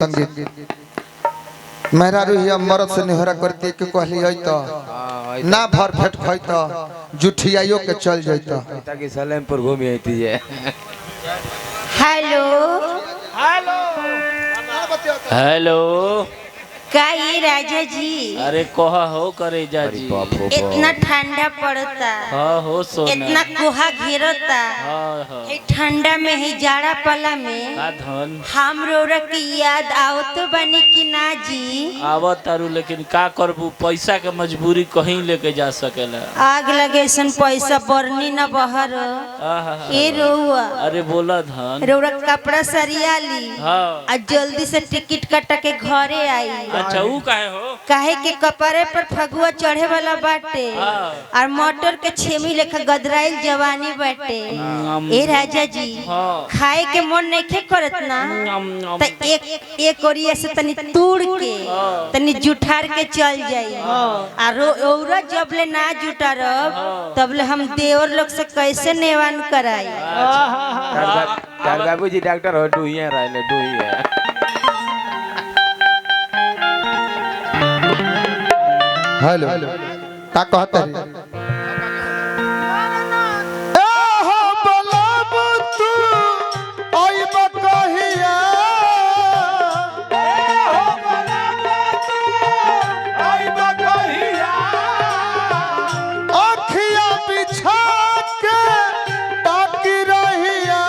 संगीत मेहरा रुहिया मरद से निहरा करती के कहली है तो ना भर भेट खई तो जुठियाइयो के चल जइतो ताकि सलेमपुर घूमी आती है। हेलो हेलो हेलो काई राजा जी। अरे कोहा हो करे जाजी इतना ठंडा पड़ता हाँ हो सोना इतना कोहा घेरता हाँ हाँ ठंडा में ही जाड़ा पला में का धन हम रोरा की याद आओ तो बनी कि ना जी आवत तारू लेकिन का करबू पैसा के मजबूरी कहीं लेके जा सकेला आग लगे सन पैसा बरनी न बहर ए रोआ अरे बोला धन रोरा कपड़ा सरिया ली हाँ आ जल्दी से टिकट कटा के घरे आई। अच्छा वो काहे हो काहे के कपड़े पर फगुआ चढ़े वाला बाटे और मोटर के छेमी लेखा गदराइल जवानी बाटे। ए राजा जी खाए के मन नहीं करत ना त एक ओरिया से तनी तूड़ के तनी जुठार के चल जाई और औरा जबले ना जुटारब तबले हम देवर लोग से कैसे नेवान कराई। बाबूजी डॉक्टर हो डुइया रहले डुइया हेलो का कहते रे ए हो बलब तू आइब कहिया ए हो बलब तू आइब कहिया अखियां बिछा के ताकी रहिया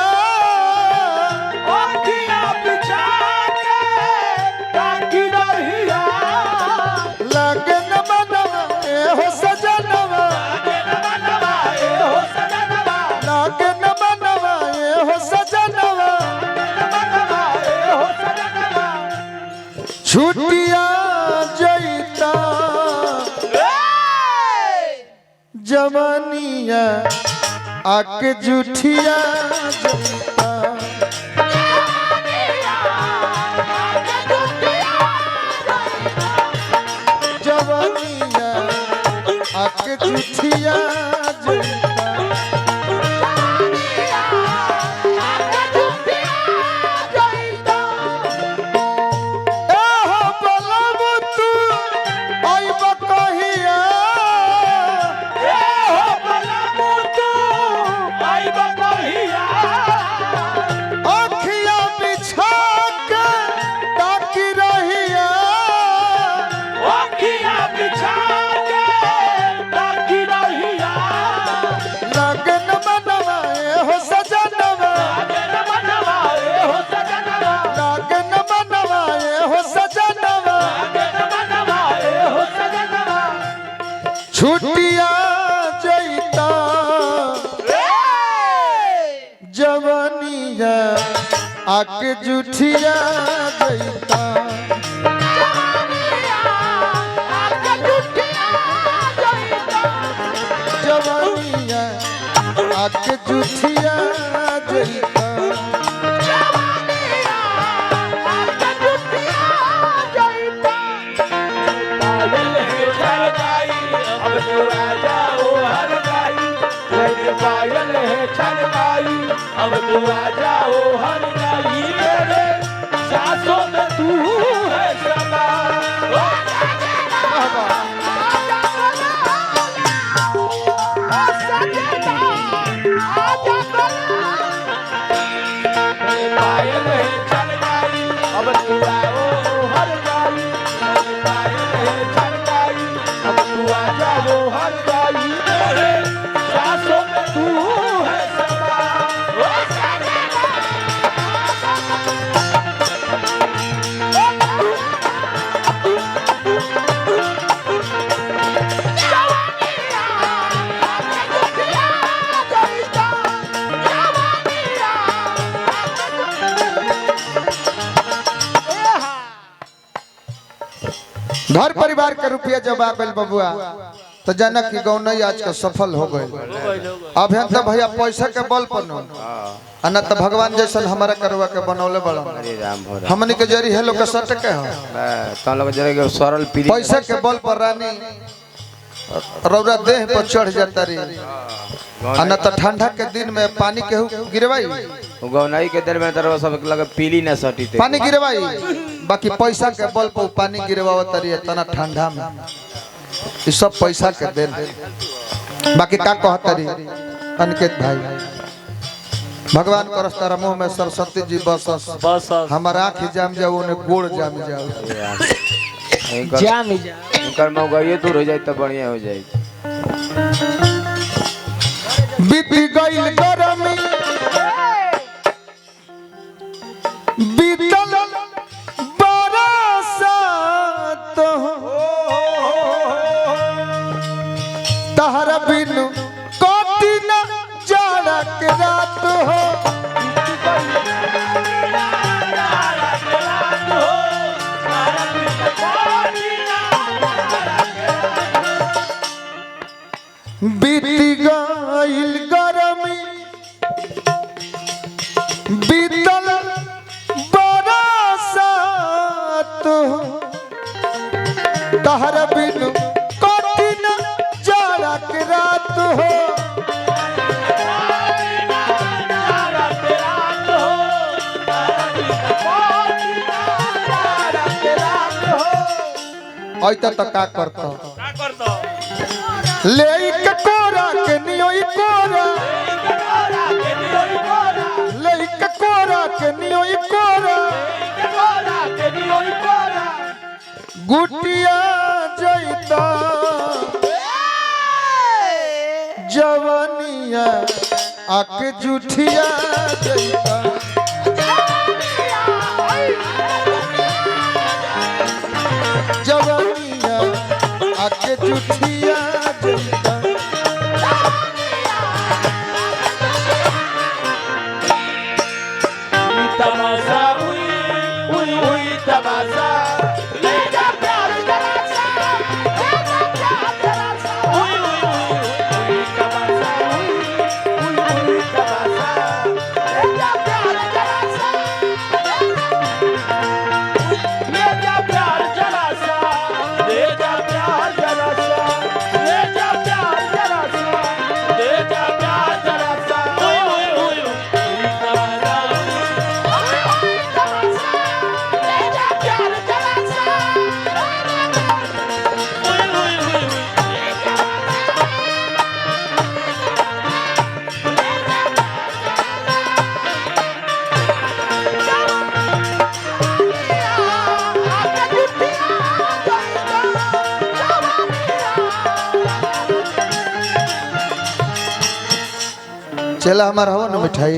अखियां बिछा के ताकी रहिया लगन छुटिया जैता जवानिया आके जुठिया जैता जवानिया आके जुठिया जैता छुटिया जैता जवानिया आके जुठिया जैता जवानिया आके जुठिया जैता अब तू आ जाओ हर गाई मेरे सांसों में तू है सदा पायल है चल गाई अब तू आओ हर गाई पायल है चल गाई अब तू आ जाओ हर गाई मेरे सांसों में तू है सदा घर परिवार के रुपया जब आ गए बबुआ तो जनक की गौनई आज का सफल हो गए। अब हम तो भैया पैसा के बल पर न तो भगवान जैसा हमारा करवा के बनौले बड़ा हमनी के जरी है लोग सट के हो तो लोग जरे के सरल पीरी पैसा के बल पर रानी रौरा देह पर चढ़ जाता रही न तो ठंडा के दिन में पानी केहू गिरवाई गौनाई के देर में तरह सब लगे पीली ना सटी थे पानी गिरवाई बाकी पैसा के बल पर पानी गिरवाव तरी इतना ठंडा में ये सब पैसा के देन बाकी का कहतरी अनिकेत भाई भगवान करस तारा मुंह में सरस्वती जी बस हमारा आँख जाम जाओ ने गोड़ जाम जाओ जाम जा इनकर मौगाइए दूर हो जाए तो बढ़िया हो जाए बीत गइल गरमी बीतल बरसात तहरा बिनु कटी न जाड़ा के रात हो बीत गइल गरमी बीतल बरसात तहरा बिनु कटी न जाड़ा के रात हो ऐता तो का करता ले के कोरा के नियोई कोरा ले के कोरा के नियोई कोरा गुटिया जैता जवानिया आके जुठिया जैता जवानिया आके जुठिया जैता तमाशा हुई तमाशा ले जा प्यार जरा सा ले जा प्यार जरा सा हुई तमाशा हुई तमाशा ले जा प्यार जरा सा ले जा प्यार जरा सा ले जा प्यार जरा सा ले जा प्यार जरा सा ले जा प्यार जरा सा हुई तमाशा चला हमारा हवा न मिठाई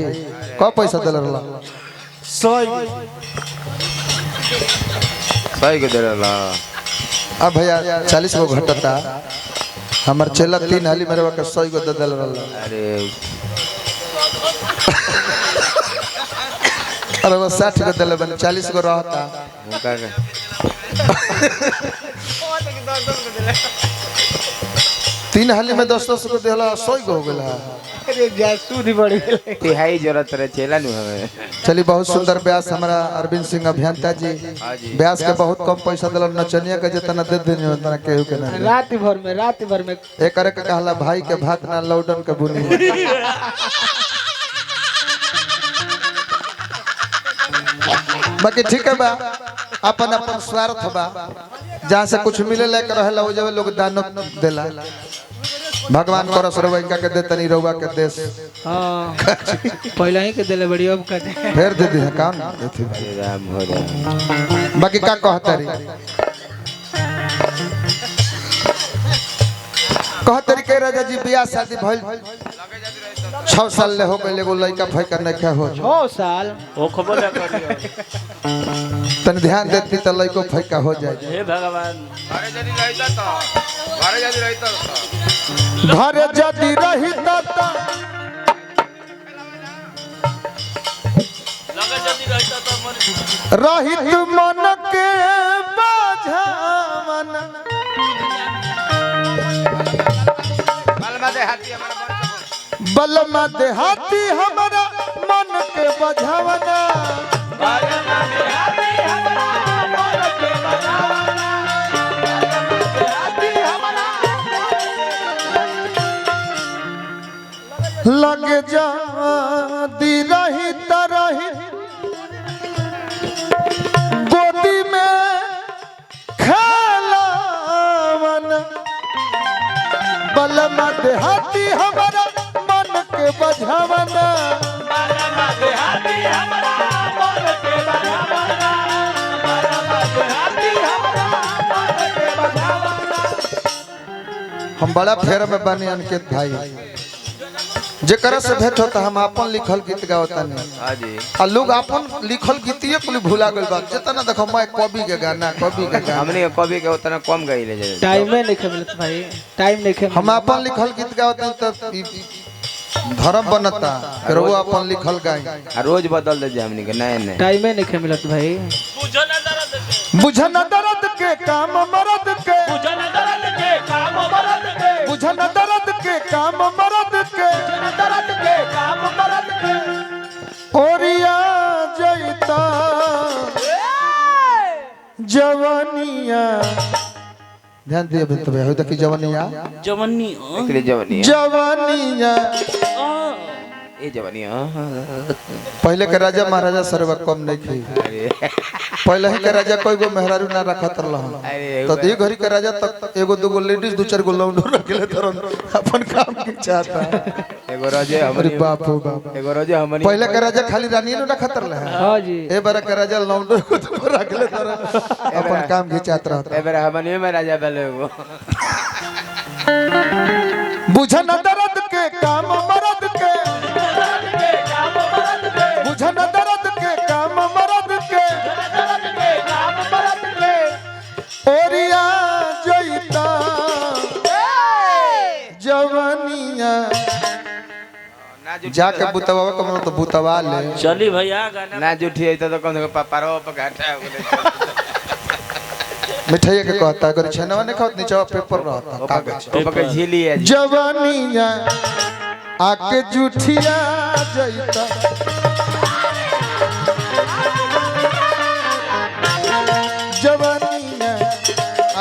कब पैसा दिल रहा 100 सही के दे रहा अब भैया 40 गो घटता हमार चला 3 हाली मेरे के 100 गो दे दिल रहा अरे अरे वो 60 गो दिल बन 40 गो रहता उनका के 3 हाली में 10 गो दिला 100 गो हो गेला अरे जासूद ही बढ़ गए तिहाई जरूरत रहे चेला नु हमें चली बहुत सुंदर ब्यास हमारा अरविंद सिंह अभियंता जी ब्यास के बहुत कम पैसा दिल नचनिया के जितना दे देनी उतना केहू के ना रात भर में एक करे के कहला भाई के भात ना लौडन के बुनी बाकी ठीक है बा अपन अपन स्वार्थ बा जहाँ से कुछ मिले लेकर रहेला हो जावे लोग दान देला भगवान करस रउआ इनका के दे तनी रउआ के देश हां पहले ही के देले बड़ी अब का दे फिर दे दी काम देती अरे राम हो राम बाकी का कहतरी कहतरी के राजा जी बियाह शादी भइल 6 साल ले हो गइल एगो लइका फैका नहीं क्या हो 6 साल ओ खबर ना कर तन ध्यान देती तो लइको फैका हो जाए हे भगवान घरे जदी रहता तो घरे जदी रहता तो घर जदी रहिता त लगा जदी रहता तो मन रहित मन के बाझावन बलमा देहाती हमारा मन के बझावना जादी रही तरही गोदी में खेलावन बलमा देहाती हमारा मन के बझावन हम बड़ा फेर में बने अनकेत भाई जेकरा से भेंट होता हम अपन लिखल गीत गावता नहीं हाँ जी आ लोग अपन लिखल गीतिए कुल भुला गइल बा जितना देखो मैं कवि के गाना हमने कभी के उतना कम गई ले जाए टाइम नहीं मिलत भाई टाइम नहीं हम अपन लिखल गीत गावता तो धर्म बनता फिर वो अपन लिखल गाई रोज बदल दे जे हमने के नहीं नहीं टाइम नहीं मिलत भाई बुझन दर्द के काम मरद के बुझन दर्द के काम मरद के ओरिया जैता जवानिया ध्यान दिए भक्त भाई हो तक जवानिया जवनी एकरे जवानी जवानिया ए जवानी पहले के राजा महाराजा सर्व कम नहीं थी अरे पहले ही के राजा कोई गो मेहरारू ना रखत रहल अरे तो दी घड़ी के राजा तक एगो दूगो लेडीज दो चार गो लौंडो रखले तरन अपन काम के चाहता एगो रोजे अरे हमनी बाप हो बाप एगो रोजे हमनी पहले के राजा खाली रानी न रखत रहल हाँ जी ए बार के राजा लौंडो को तो रखले तरन अपन काम के चाहत रहत ए बेर हमनी में राजा बेले एगो बुझन दर्द के काम मरद के बुझन दर्द के काम मरद के ओरिया जैता जवानिया जाके बुतवा को तो बुतवा ले चली भैया गाना ना जुठी है तो कम से कम पारो पकाटा मिठाई के कहता अगर छनवा ने खात नीचे पेपर रहता कागज ओपा के झीली है जवानिया आके जुठिया जैता जवानिया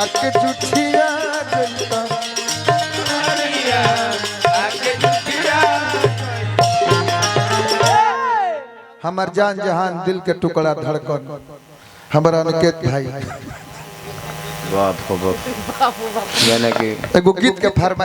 आके जुठिया जैता हमार जान जहान दिल के टुकड़ा धड़कन हमारा अनिकेत भाई बाप हो बाप यानी कि एगो गीत के फरमा